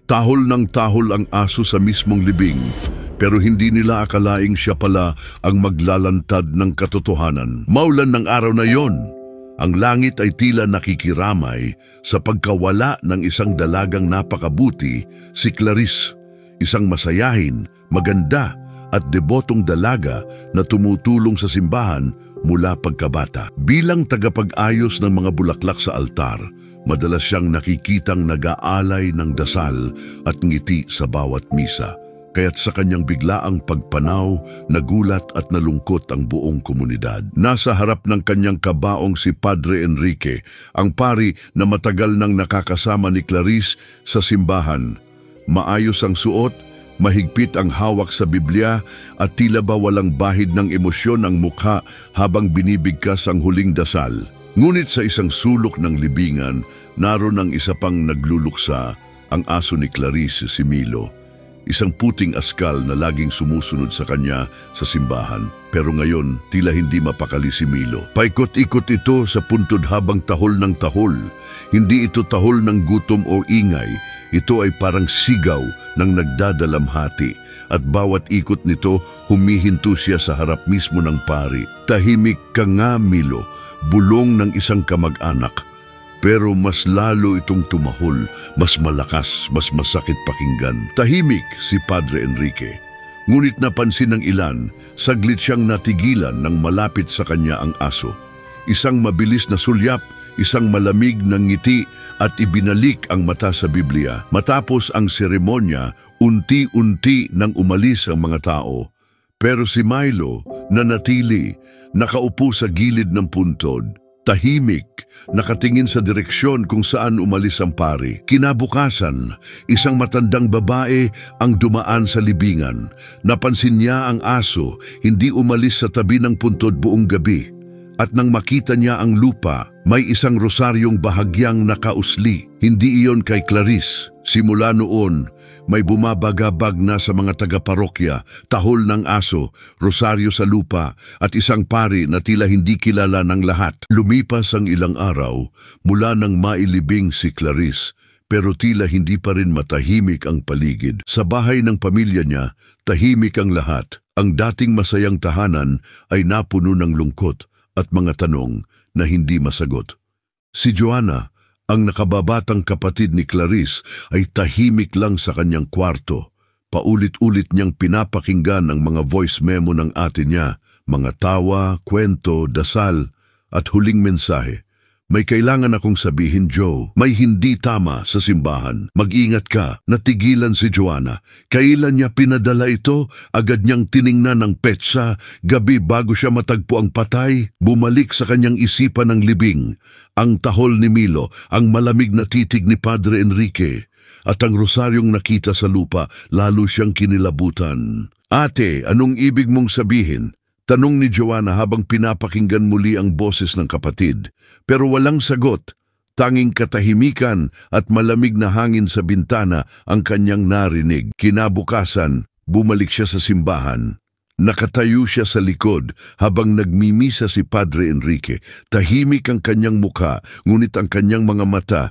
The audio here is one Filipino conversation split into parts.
Tahol ng tahol ang aso sa mismong libing, pero hindi nila akalaing siya pala ang maglalantad ng katotohanan. Maulan ng araw na yon. Ang langit ay tila nakikiramay sa pagkawala ng isang dalagang napakabuti, si Clarice, isang masayahin, maganda at debotong dalaga na tumutulong sa simbahan mula pagkabata. Bilang tagapag-ayos ng mga bulaklak sa altar, madalas siyang nakikitang nag-aalay ng dasal at ngiti sa bawat misa. Kaya't sa kanyang biglaang pagpanaw, nagulat at nalungkot ang buong komunidad. Nasa harap ng kanyang kabaong si Padre Enrique, ang pari na matagal nang nakakasama ni Clarice sa simbahan. Maayos ang suot, mahigpit ang hawak sa Biblia at tila ba walang bahid ng emosyon ang mukha habang binibigkas ang huling dasal. Ngunit sa isang sulok ng libingan, naroon ang isa pang nagluluksa, ang aso ni Clarice, si Milo. Isang puting askal na laging sumusunod sa kanya sa simbahan. Pero ngayon, tila hindi mapakali si Milo. Paikot-ikot ito sa puntod habang tahol ng tahol. Hindi ito tahol ng gutom o ingay. Ito ay parang sigaw ng nagdadalamhati. At bawat ikot nito, humihinto siya sa harap mismo ng pari. Tahimik ka nga, Milo, bulong ng isang kamag-anak. Pero mas lalo itong tumahol, mas malakas, mas masakit pakinggan. Tahimik si Padre Enrique. Ngunit napansin ng ilan, saglit siyang natigilan nang malapit sa kanya ang aso. Isang mabilis na sulyap, isang malamig na ngiti at ibinalik ang mata sa Biblia. Matapos ang seremonya, unti-unti nang umalis ang mga tao. Pero si Milo nanatili, nakaupo sa gilid ng puntod. Tahimik, nakatingin sa direksyon kung saan umalis ang pari. Kinabukasan, isang matandang babae ang dumaan sa libingan. Napansin niya ang aso, hindi umalis sa tabi ng puntod buong gabi. At nang makita niya ang lupa, may isang rosaryong bahagyang nakausli. Hindi iyon kay Clarice. Simula noon, may bumabagabag na sa mga taga-parokya, tahol ng aso, rosaryo sa lupa, at isang pari na tila hindi kilala ng lahat. Lumipas ang ilang araw mula nang mailibing si Clarice, pero tila hindi pa rin matahimik ang paligid. Sa bahay ng pamilya niya, tahimik ang lahat. Ang dating masayang tahanan ay napuno ng lungkot at mga tanong na hindi masagot. Si Joanna, ang nakababatang kapatid ni Clarice, ay tahimik lang sa kanyang kwarto. Paulit-ulit niyang pinapakinggan ang mga voice memo ng ate niya, mga tawa, kwento, dasal, at huling mensahe. May kailangan akong sabihin, Joe. May hindi tama sa simbahan. Mag-ingat ka. Natigilan si Joanna. Kailan niya pinadala ito? Agad niyang tiningnan ng petsa. Gabi bago siya matagpo ang patay, bumalik sa kanyang isipan ng libing. Ang tahol ni Milo, ang malamig na titig ni Padre Enrique, at ang rosaryong nakita sa lupa, lalo siyang kinilabutan. Ate, anong ibig mong sabihin? Tanong ni Joanna habang pinapakinggan muli ang boses ng kapatid. Pero walang sagot. Tanging katahimikan at malamig na hangin sa bintana ang kanyang narinig. Kinabukasan, bumalik siya sa simbahan. Nakatayo siya sa likod habang nagmimisa si Padre Enrique. Tahimik ang kanyang mukha, ngunit ang kanyang mga mata,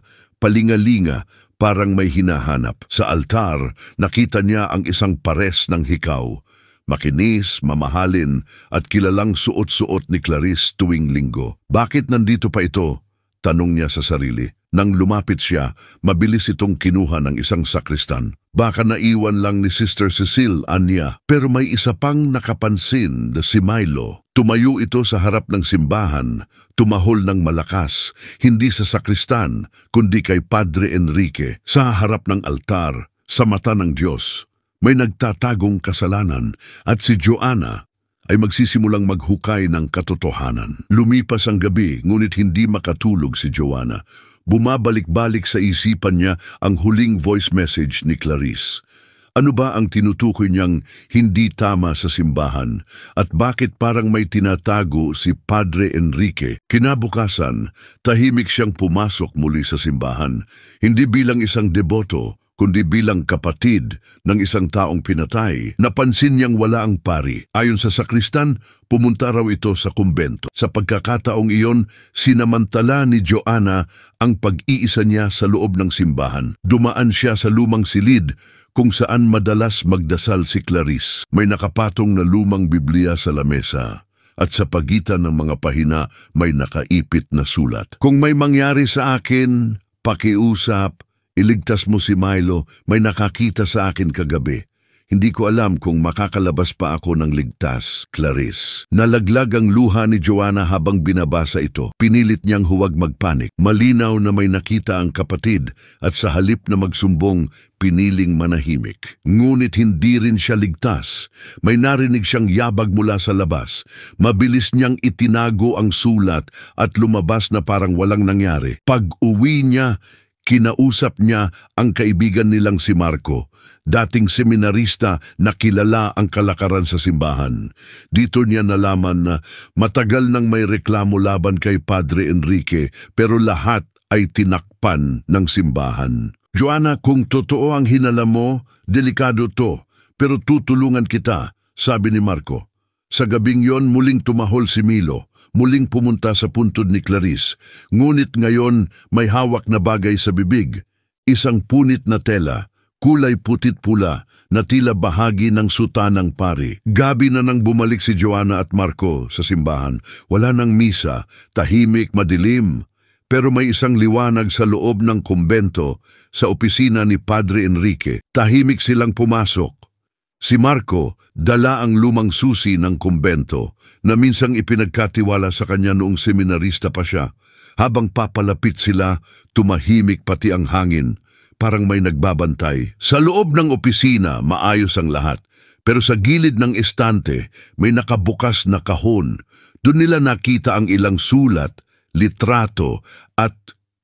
palingalinga, parang may hinahanap. Sa altar, nakita niya ang isang pares ng hikaw. Makinis, mamahalin at kilalang suot-suot ni Clarice tuwing linggo. Bakit nandito pa ito? Tanong niya sa sarili. Nang lumapit siya, mabilis itong kinuha ng isang sakristan. Baka naiwan lang ni Sister Cecile, anya. Pero may isa pang nakapansin, si Milo. Tumayo ito sa harap ng simbahan, tumahol ng malakas, hindi sa sakristan, kundi kay Padre Enrique, sa harap ng altar, sa mata ng Diyos. May nagtatagong kasalanan at si Joanna ay magsisimulang maghukay ng katotohanan. Lumipas ang gabi, ngunit hindi makatulog si Joanna. Bumabalik-balik sa isipan niya ang huling voice message ni Clarice. Ano ba ang tinutukoy niyang hindi tama sa simbahan at bakit parang may tinatago si Padre Enrique? Kinabukasan, tahimik siyang pumasok muli sa simbahan, hindi bilang isang deboto, kundi bilang kapatid ng isang taong pinatay. Napansin niyang wala ang pari. Ayon sa sakristan, pumunta raw ito sa kumbento. Sa pagkakataong iyon, sinamantala ni Joanna ang pag-iisa niya sa loob ng simbahan. Dumaan siya sa lumang silid kung saan madalas magdasal si Clarice. May nakapatong na lumang Biblia sa lamesa. At sa pagitan ng mga pahina may nakaipit na sulat. Kung may mangyari sa akin, pakiusap, iligtas mo si Milo, may nakakita sa akin kagabi. Hindi ko alam kung makakalabas pa ako ng ligtas, Clarice. Nalaglag ang luha ni Joanna habang binabasa ito. Pinilit niyang huwag magpanik. Malinaw na may nakita ang kapatid at sa halip na magsumbong, piniling manahimik. Ngunit hindi rin siya ligtas. May narinig siyang yabag mula sa labas. Mabilis niyang itinago ang sulat at lumabas na parang walang nangyari. Pag-uwi niya, kinausap niya ang kaibigan nilang si Marco, dating seminarista na kilala ang kalakaran sa simbahan. Dito niya nalaman na matagal nang may reklamo laban kay Padre Enrique pero lahat ay tinakpan ng simbahan. Joanna, kung totoo ang hinala mo, delikado to, pero tutulungan kita, sabi ni Marco. Sa gabing yon muling tumahol si Milo. Muling pumunta sa puntod ni Clarice, ngunit ngayon may hawak na bagay sa bibig, isang punit na tela, kulay putit-pula na tila bahagi ng suta ng pari. Gabi na nang bumalik si Joanna at Marco sa simbahan. Wala nang misa, tahimik, madilim, pero may isang liwanag sa loob ng kumbento sa opisina ni Padre Enrique. Tahimik silang pumasok. Si Marco dala ang lumang susi ng kumbento na minsang ipinagkatiwala sa kanya noong seminarista pa siya. Habang papalapit sila, tumahimik pati ang hangin, parang may nagbabantay. Sa loob ng opisina, maayos ang lahat. Pero sa gilid ng estante, may nakabukas na kahon. Doon nila nakita ang ilang sulat, litrato at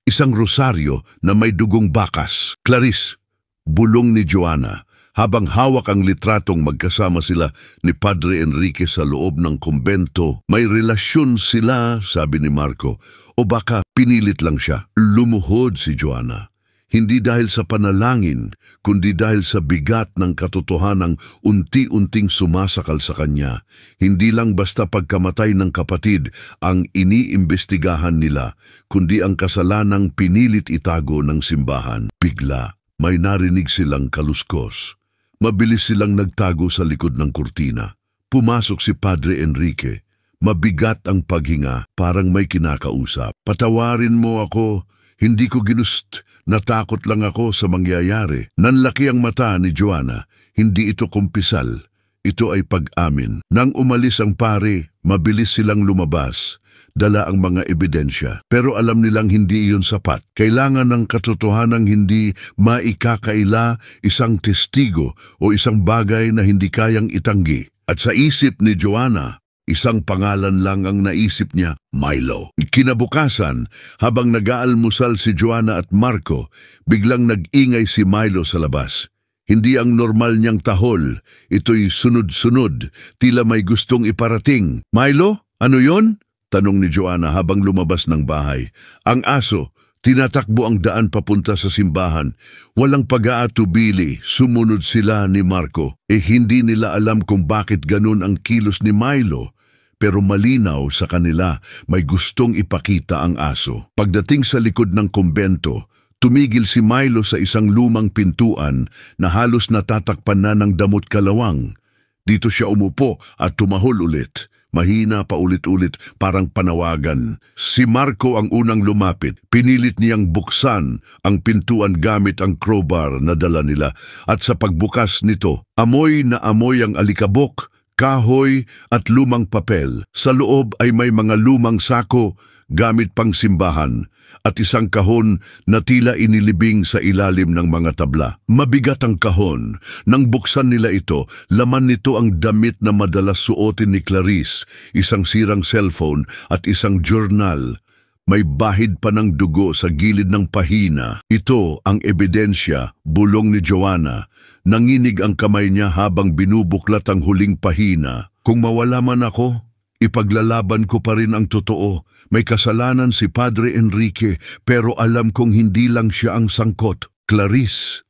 isang rosaryo na may dugong bakas. Clarice, bulong ni Joanna. Habang hawak ang litratong magkasama sila ni Padre Enrique sa loob ng kumbento, may relasyon sila, sabi ni Marco, o baka pinilit lang siya. Lumuhod si Joanna. Hindi dahil sa panalangin, kundi dahil sa bigat ng katotohanang unti-unting sumasakal sa kanya. Hindi lang basta pagkamatay ng kapatid ang iniimbestigahan nila, kundi ang kasalanang pinilit itago ng simbahan. Bigla, may narinig silang kaluskos. Mabilis silang nagtago sa likod ng kurtina. Pumasok si Padre Enrique. Mabigat ang paghinga, parang may kinakausap. Patawarin mo ako, hindi ko ginust. Natakot lang ako sa mangyayari. Nanlaki ang mata ni Joanna. Hindi ito kumpisal. Ito ay pag-amin. Nang umalis ang pare, mabilis silang lumabas. Dala ang mga ebidensya. Pero alam nilang hindi iyon sapat. Kailangan ng katotohanang hindi maikakaila, isang testigo o isang bagay na hindi kayang itanggi. At sa isip ni Joanna, isang pangalan lang ang naisip niya, Milo. Kinabukasan, habang nag-aalmusal si Joanna at Marco, biglang nag-ingay si Milo sa labas. Hindi ang normal niyang tahol. Ito'y sunod-sunod. Tila may gustong iparating. Milo, ano yon? Tanong ni Joanna habang lumabas ng bahay. Ang aso, tinatakbo ang daan papunta sa simbahan. Walang pag-aatubili, sumunod sila ni Marco. Hindi nila alam kung bakit ganun ang kilos ni Milo. Pero malinaw sa kanila, may gustong ipakita ang aso. Pagdating sa likod ng kumbento, tumigil si Milo sa isang lumang pintuan na halos natatakpan na ng damot kalawang. Dito siya umupo at tumahol ulit. Mahina pa ulit-ulit, parang panawagan. Si Marco ang unang lumapit. Pinilit niyang buksan ang pintuan gamit ang crowbar na dala nila. At sa pagbukas nito, amoy na amoy ang alikabok, kahoy at lumang papel. Sa loob ay may mga lumang sako gamit pang simbahan at isang kahon na tila inilibing sa ilalim ng mga tabla. Mabigat ang kahon. Nang buksan nila ito, laman nito ang damit na madalas suotin ni Clarice, isang sirang cellphone at isang journal. May bahid pa ng dugo sa gilid ng pahina. Ito ang ebidensya, bulong ni Joanna. Nanginig ang kamay niya habang binubuklat ang huling pahina. Kung mawala man ako, ipaglalaban ko pa rin ang totoo. May kasalanan si Padre Enrique, pero alam kong hindi lang siya ang sangkot. Clarice,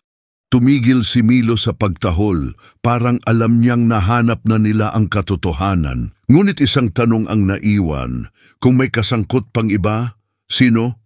Tumigil si Milo sa pagtahol, parang alam niyang nahanap na nila ang katotohanan. Ngunit isang tanong ang naiwan, kung may kasangkot pang iba, sino?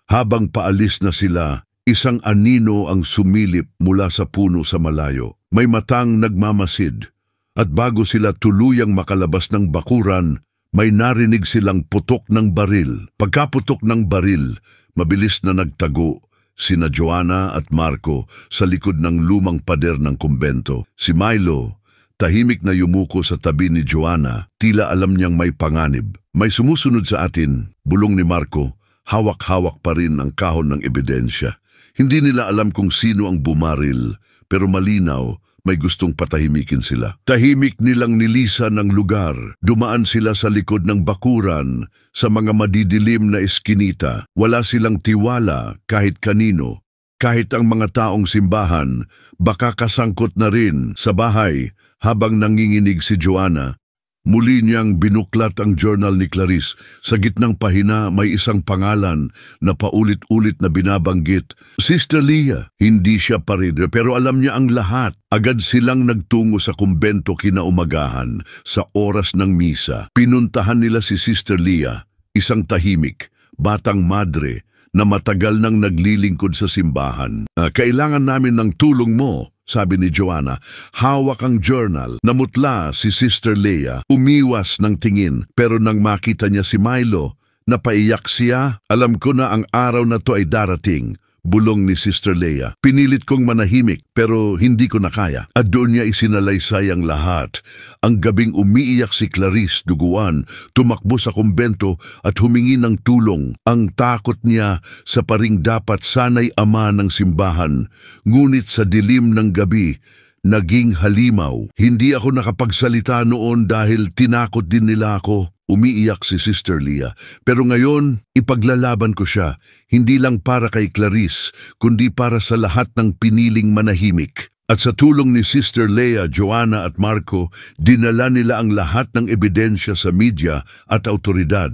Habang paalis na sila, isang anino ang sumilip mula sa puno sa malayo. May matang nagmamasid, at bago sila tuluyang makalabas ng bakuran, may narinig silang putok ng baril. Pagkaputok ng baril, mabilis na nagtago sina Joanna at Marco sa likod ng lumang pader ng kumbento. Si Milo, tahimik na yumuko sa tabi ni Joanna, tila alam niyang may panganib. May sumusunod sa atin, bulong ni Marco, hawak-hawak pa rin ang kahon ng ebidensya. Hindi nila alam kung sino ang bumaril, pero malinaw, may gustong patahimikin sila. Tahimik nilang nilisan ng lugar. Dumaan sila sa likod ng bakuran, sa mga madidilim na eskinita. Wala silang tiwala kahit kanino. Kahit ang mga taong simbahan, baka kasangkot na rin sa bahay habang nanginginig si Joanna. Muli niyang binuklat ang journal ni Clarice. Sa gitnang pahina may isang pangalan na paulit-ulit na binabanggit. Sister Leah. Hindi siya paridre pero alam niya ang lahat. Agad silang nagtungo sa kumbento kinaumagahan sa oras ng misa. Pinuntahan nila si Sister Leah, isang tahimik, batang madre na matagal nang naglilingkod sa simbahan. Kailangan namin ng tulong mo, sabi ni Joanna. Hawak ang journal. Namutla si Sister Leah. Umiwas ng tingin, pero nang makita niya si Milo, napaiyak siya. Alam ko na ang araw na to ay darating, bulong ni Sister Leah. Pinilit kong manahimik pero hindi ko na kaya. At doon niya isinalaysay ang lahat. Ang gabing umiiyak si Clarice duguan, tumakbo sa kumbento at humingi ng tulong. Ang takot niya sa paring dapat sanay ama ng simbahan. Ngunit sa dilim ng gabi, naging halimaw. Hindi ako nakapagsalita noon dahil tinakot din nila ako. Umiiyak si Sister Leah. Pero ngayon, ipaglalaban ko siya. Hindi lang para kay Clarice, kundi para sa lahat ng piniling manahimik. At sa tulong ni Sister Leah, Joanna at Marco, dinala nila ang lahat ng ebidensya sa media at autoridad.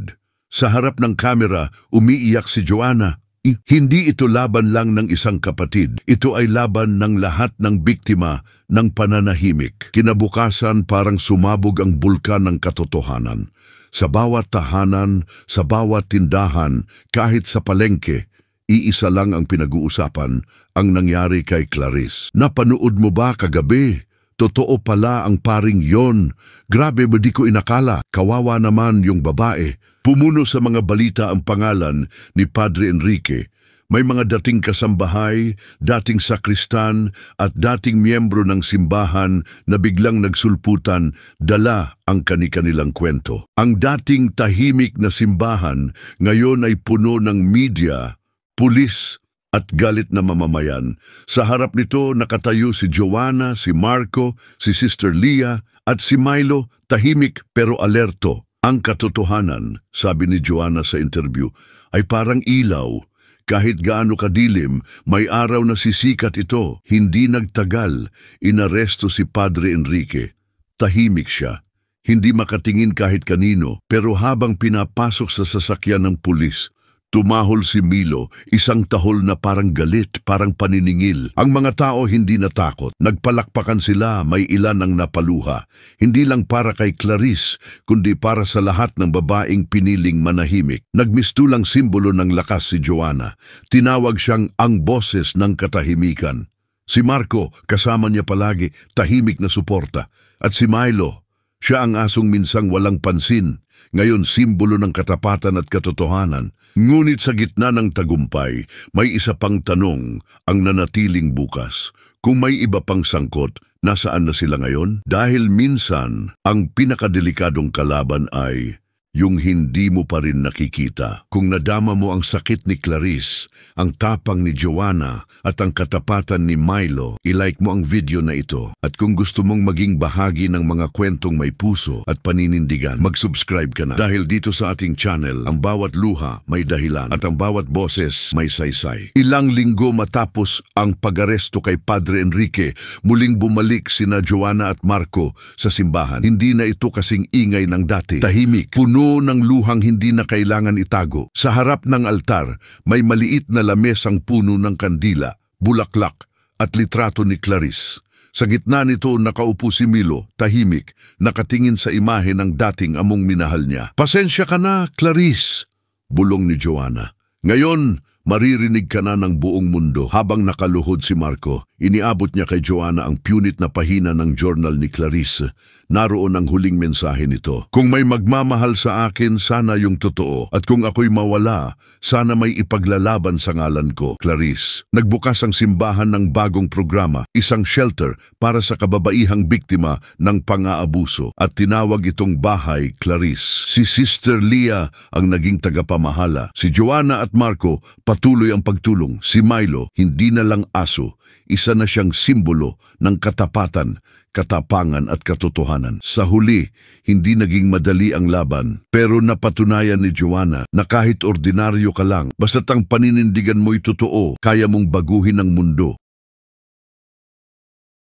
Sa harap ng kamera, umiiyak si Joanna. Hindi ito laban lang ng isang kapatid. Ito ay laban ng lahat ng biktima ng pananahimik. Kinabukasan parang sumabog ang bulkan ng katotohanan. Sa bawat tahanan, sa bawat tindahan, kahit sa palengke, iisa lang ang pinag-uusapan, ang nangyari kay Clarice. Napanood mo ba kagabi? Totoo pala ang paring yon. Grabe, di ko inakala. Kawawa naman yung babae. Pumuno sa mga balita ang pangalan ni Padre Enrique. May mga dating kasambahay, dating sakristan at dating miyembro ng simbahan na biglang nagsulputan, dala ang kani-kanilang kwento. Ang dating tahimik na simbahan ngayon ay puno ng media, pulis at galit na mamamayan. Sa harap nito nakatayo si Joanna, si Marco, si Sister Leah at si Milo, tahimik pero alerto. Ang katotohanan, sabi ni Joanna sa interview, ay parang ilaw. Kahit gaano kadilim, may araw na sisikat ito. Hindi nagtagal, inaresto si Padre Enrique. Tahimik siya. Hindi makatingin kahit kanino, pero habang pinapasok sa sasakyan ng pulis, tumahol si Milo, isang tahol na parang galit, parang paniningil. Ang mga tao hindi natakot. Nagpalakpakan sila, may ilan ang napaluha. Hindi lang para kay Clarice, kundi para sa lahat ng babaeng piniling manahimik. Nagmistulang simbolo ng lakas si Joanna. Tinawag siyang ang boses ng katahimikan. Si Marco, kasama niya palagi, tahimik na suporta. At si Milo, siya ang asong minsang walang pansin. Ngayon simbolo ng katapatan at katotohanan. Ngunit sa gitna ng tagumpay, may isa pang tanong ang nanatiling bukas. Kung may iba pang sangkot, nasaan na sila ngayon? Dahil minsan, ang pinakadelikadong kalaban ay yung hindi mo pa rin nakikita. Kung nadama mo ang sakit ni Clarice, ang tapang ni Joanna at ang katapatan ni Milo, ilike mo ang video na ito. At kung gusto mong maging bahagi ng mga kwentong may puso at paninindigan, mag-subscribe ka na. Dahil dito sa ating channel, ang bawat luha may dahilan at ang bawat boses may saysay. Ilang linggo matapos ang pag-aresto kay Padre Enrique, muling bumalik sina Joanna at Marco sa simbahan. Hindi na ito kasing ingay ng dati. Tahimik, puno ng luhang hindi na kailangan itago. Sa harap ng altar, may maliit na lamesang puno ng kandila, bulaklak at litrato ni Clarice. Sa gitna nito nakaupo si Milo, tahimik, nakatingin sa imahe ng dating among minahal niya. "Pasensya ka na, Clarice," bulong ni Joanna. "Ngayon, maririnig ka na ng buong mundo." Habang nakaluhod si Marco, iniabot niya kay Joanna ang punit na pahina ng journal ni Clarice. Naroon ang huling mensahe nito. "Kung may magmamahal sa akin, sana yung totoo. At kung ako'y mawala, sana may ipaglalaban sa ngalan ko, Clarice." Nagbukas ang simbahan ng bagong programa, isang shelter para sa kababaihang biktima ng pang-aabuso. At tinawag itong Bahay Clarice. Si Sister Leah ang naging tagapamahala. Si Joanna at Marco patuloy ang pagtulong. Si Milo, hindi na lang aso, isa na siyang simbolo ng katapatan, katapangan at katotohanan. Sa huli, hindi naging madali ang laban, pero napatunayan ni Joanna na kahit ordinaryo ka lang, basta't ang paninindigan mo'y totoo, kaya mong baguhin ang mundo.